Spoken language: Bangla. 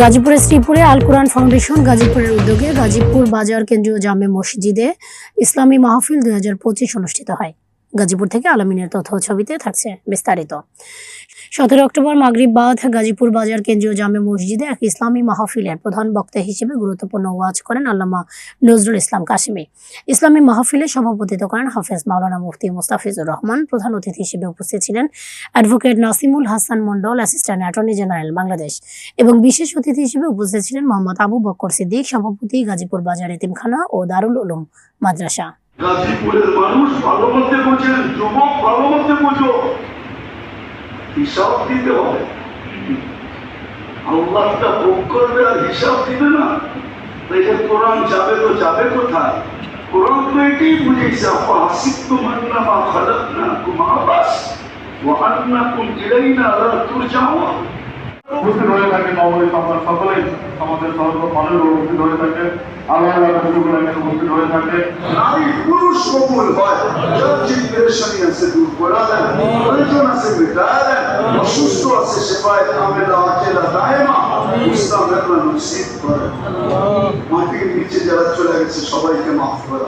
গাজীপুরের শ্রীপুরে আল কোরআন ফাউন্ডেশন গাজীপুরের উদ্যোগে গাজীপুর বাজার কেন্দ্রীয় জামে মসজিদে ইসলামী মাহফিল 2025 অনুষ্ঠিত হয়। গাজীপুর থেকে আলামিনের তথ্য ছবিতে থাকছে বিস্তারিত। 17 অক্টোবর মাগরিব বাদ গাজীপুর বাজার কেন্দ্রীয় জামে মসজিদে এক ইসলামী মাহফিলের প্রধান বক্তা হিসেবে গুরুত্বপূর্ণ ওয়াজ করেন আল্লামা নজরুল ইসলাম কাশিমি। ইসলামী মাহফিলে সভাপতিত্ব করেন হাফেজ মাওলানা মুফতি মুস্তাফিজুর রহমান। প্রধান অতিথি হিসেবে উপস্থিত ছিলেন advocate Nasimul Hasan Mondal, assistant attorney general Bangladesh, এবং বিশেষ অতিথি হিসেবে উপস্থিত ছিলেন মোহাম্মদ আবু বকর সিদ্দিক, সভাপতি গাজীপুর বাজার এতিমখানা ও দারুল উলুম মাদ্রাসা। গাজীপুরের মানুষ ভালো মধ্যে বোঝেন, যুবক ভালো মধ্যে বোঝো, হিসাব দিতে হবে। আল্লাহটা ভোগ করবে আর হিসাব দিবে না, দেখে কোরআন যাবে তো যাবে কোথায়? কোরআন তো এটাই বুঝেছে, আফাহাসিবতুম আন্নামা খালাকনাকুম আবাস ওয়া আন্নাকুম ইলাইনা লা তুরজাউন। উপস্থিত হয়ে থাকে নবী সন্তান সকলেই আমাদের সর্বমানের উপস্থিত হয়ে থাকে, আল্লাহ উপস্থিত হয়ে থাকে। নারী পুরুষ কবুল হয়, যার যে পেরেশানি আছে দূর করে দেন, প্রয়োজন আছে মিটায় দেন, অসুস্থ আছে সেবায় কামেলা আকেলা দায়মা ইসলামের নসিব করে। মাটির নিচে যারা চলে গেছে সবাইকে মাফ করে।